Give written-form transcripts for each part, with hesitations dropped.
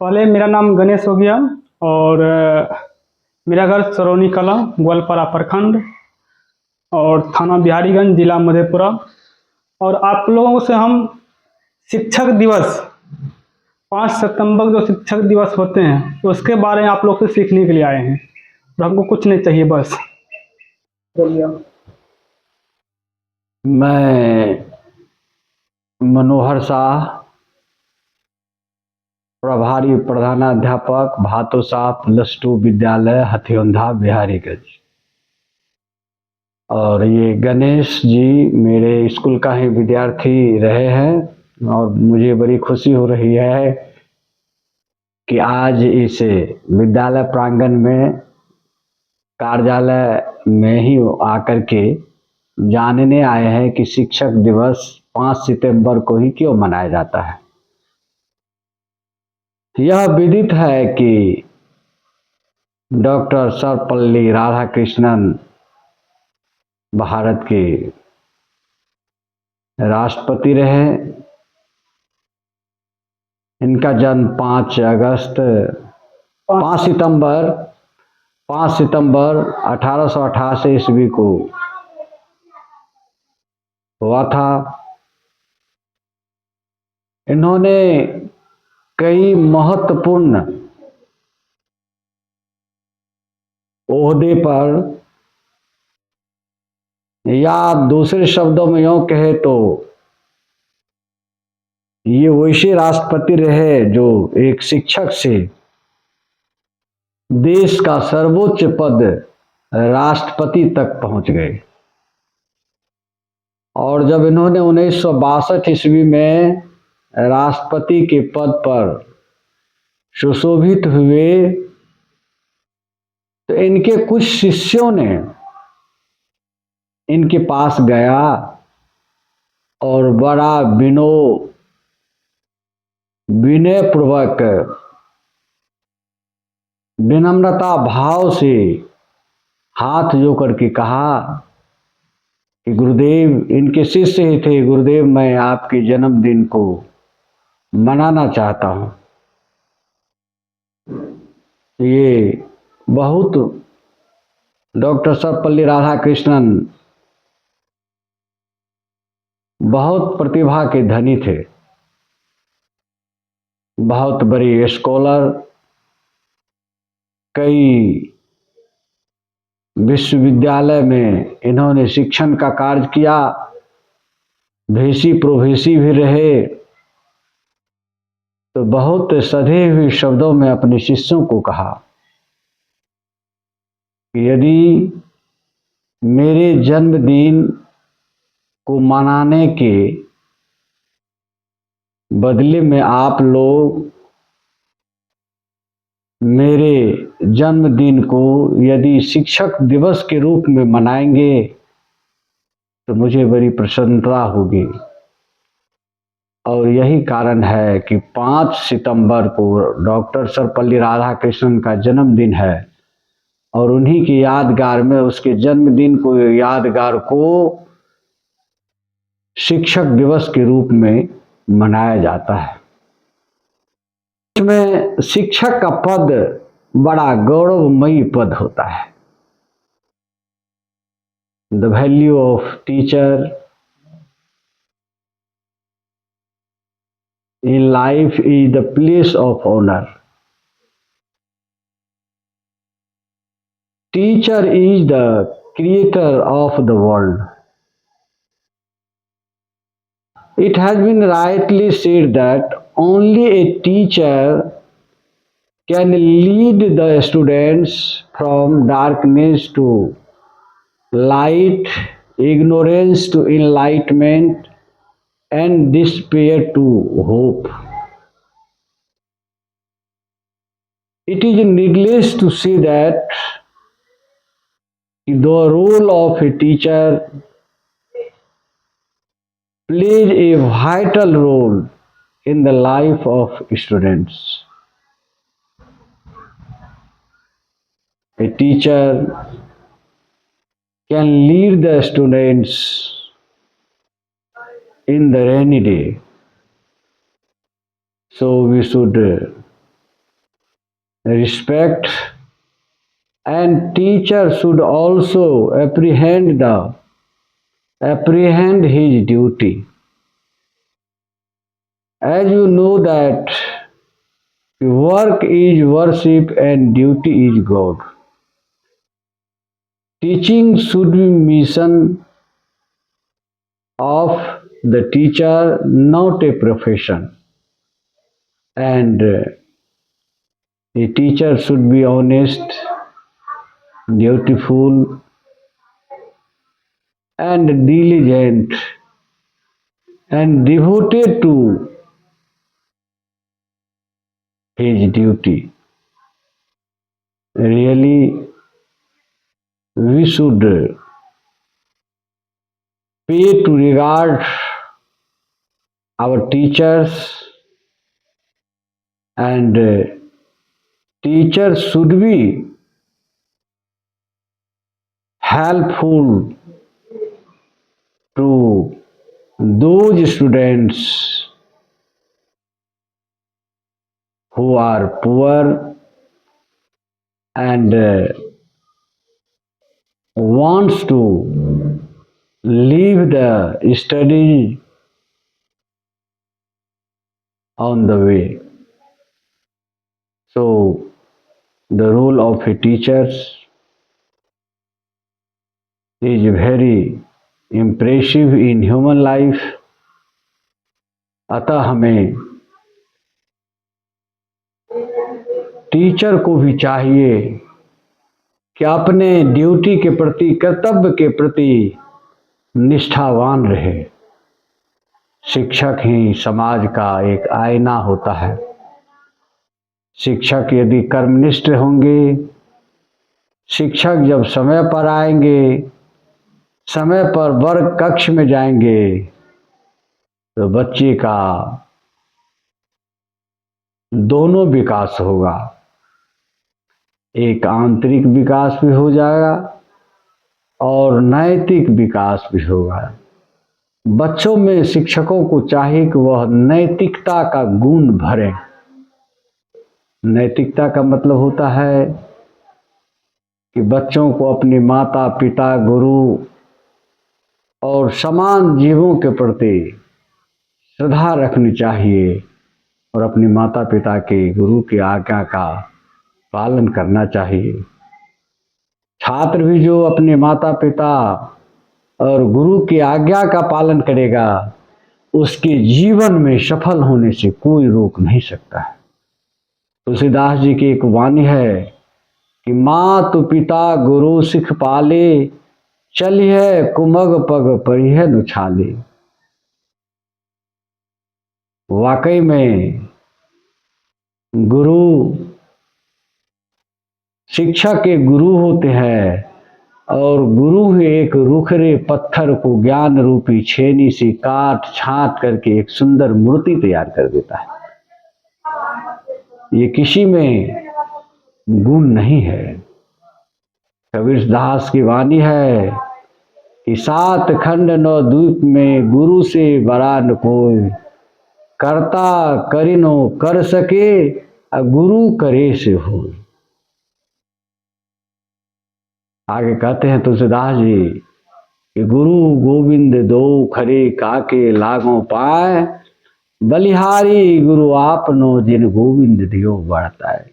पहले मेरा नाम गणेश हो गया और मेरा घर सरौनी कला ग्वालपारा प्रखंड और थाना बिहारीगंज जिला मधेपुरा। और आप लोगों से हम शिक्षक दिवस 5 सितंबर जो शिक्षक दिवस होते हैं उसके बारे में आप लोग से सीखने के लिए आए हैं और हमको कुछ नहीं चाहिए बस। बोलिए। मैं मनोहर शाह, प्रभारी प्रधानाध्यापक भातोसाह +2 विद्यालय हथियोंधा बिहारीगंज। और ये गणेश जी मेरे स्कूल का ही विद्यार्थी रहे हैं और मुझे बड़ी खुशी हो रही है कि आज इस विद्यालय प्रांगण में कार्यालय में ही आकर के जानने आए हैं कि शिक्षक दिवस 5 सितंबर को ही क्यों मनाया जाता है। यह विदित है कि डॉक्टर सर्वपल्ली राधाकृष्णन भारत के राष्ट्रपति रहे। इनका जन्म 5 सितंबर 1888 ईस्वी को हुआ था। इन्होंने कई महत्वपूर्ण ओहदे पर, या दूसरे शब्दों में यूं कहे तो ये वैसे राष्ट्रपति रहे जो एक शिक्षक से देश का सर्वोच्च पद राष्ट्रपति तक पहुंच गए। और जब इन्होंने 1962 ईस्वी में राष्ट्रपति के पद पर सुशोभित हुए तो इनके कुछ शिष्यों ने इनके पास गया और बड़ा विनयपूर्वक विनम्रता भाव से हाथ जो करके कहा कि गुरुदेव, इनके शिष्य ही थे, गुरुदेव मैं आपके जन्मदिन को मनाना चाहता हूँ। ये बहुत डॉक्टर सर्वपल्ली राधाकृष्णन बहुत प्रतिभा के धनी थे, बहुत बड़े स्कॉलर, कई विश्वविद्यालय में इन्होंने शिक्षण का कार्य किया, भेसी प्रोभेसी भी रहे। तो बहुत सधे हुए शब्दों में अपने शिष्यों को कहा कि यदि मेरे जन्मदिन को मनाने के बदले में आप लोग मेरे जन्मदिन को यदि शिक्षक दिवस के रूप में मनाएंगे तो मुझे बड़ी प्रसन्नता होगी। और यही कारण है कि 5 सितंबर को डॉक्टर सर्वपल्ली राधाकृष्णन का जन्मदिन है और उन्हीं की यादगार में उसके जन्मदिन को यादगार को शिक्षक दिवस के रूप में मनाया जाता है। इसमें शिक्षक का पद बड़ा गौरवमयी पद होता है। The value of teacher in life is the place of honor. Teacher is the creator of the world. It has been rightly said that only a teacher can lead the students from darkness to light, ignorance to enlightenment, and despair to hope. It is needless to say that the role of a teacher plays a vital role in the life of students. A teacher can lead the students in the rainy day. So we should respect, and teacher should also apprehend his duty. As you know that work is worship and duty is God. Teaching should be mission of the teacher, not a profession. And a teacher should be honest, dutiful, and diligent, and devoted to his duty. Really, we should pay to regard our teachers, and teachers should be helpful to those students who are poor and wants to leave the study on the way. So the role of a teacher is very impressive in human life. अतः हमें teacher को भी चाहिए कि अपने duty के प्रति, कर्तव्य के प्रति निष्ठावान रहे। शिक्षक ही समाज का एक आईना होता है। शिक्षक यदि कर्मनिष्ठ होंगे, शिक्षक जब समय पर आएंगे, समय पर वर्ग कक्ष में जाएंगे, तो बच्चे का दोनों विकास होगा। एक आंतरिक विकास भी हो जाएगा और नैतिक विकास भी होगा। बच्चों में शिक्षकों को चाहिए कि वह नैतिकता का गुण भरें। नैतिकता का मतलब होता है कि बच्चों को अपने माता पिता, गुरु और समान जीवों के प्रति श्रद्धा रखनी चाहिए और अपने माता पिता के, गुरु की आज्ञा का पालन करना चाहिए। छात्र भी जो अपने माता पिता और गुरु की आज्ञा का पालन करेगा, उसके जीवन में सफल होने से कोई रोक नहीं सकता है। तुलसीदास जी की एक वाणी है कि मातु पिता गुरु सिख पाले, चलिए कुमग पग परिह नुछाले। वाकई में गुरु, शिक्षक के गुरु होते हैं और गुरु ही एक रूखरे पत्थर को ज्ञान रूपी छेनी से काट छांट करके एक सुंदर मूर्ति तैयार कर देता है। ये किसी में गुण नहीं है। कबीर दास की वाणी है कि 7 खंड 9 द्वीप में गुरु से बड़ा न कोई, करता करिनो कर सके गुरु करे से हो। आगे कहते हैं तुलसीदास जी कि गुरु गोविंद दो खरे काके लागों पाए, बलिहारी गुरु आपनो जिन गोविंद दियो बढ़ता है।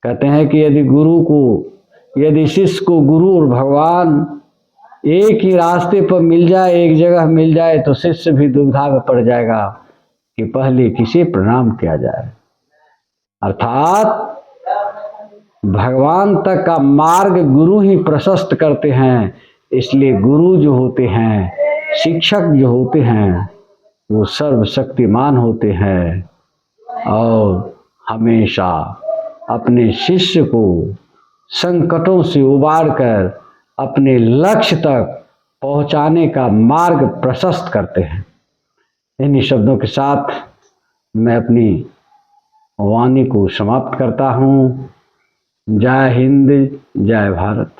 कहते हैं कि यदि शिष्य को गुरु और भगवान एक ही रास्ते पर मिल जाए, एक जगह मिल जाए, तो शिष्य भी दुविधा में पड़ जाएगा कि पहले किसे प्रणाम किया जाए। अर्थात भगवान तक का मार्ग गुरु ही प्रशस्त करते हैं। इसलिए गुरु जो होते हैं, शिक्षक जो होते हैं, वो सर्वशक्तिमान होते हैं और हमेशा अपने शिष्य को संकटों से उबार कर अपने लक्ष्य तक पहुंचाने का मार्ग प्रशस्त करते हैं। इन्हीं शब्दों के साथ मैं अपनी वाणी को समाप्त करता हूँ। जय हिंद, जय भारत।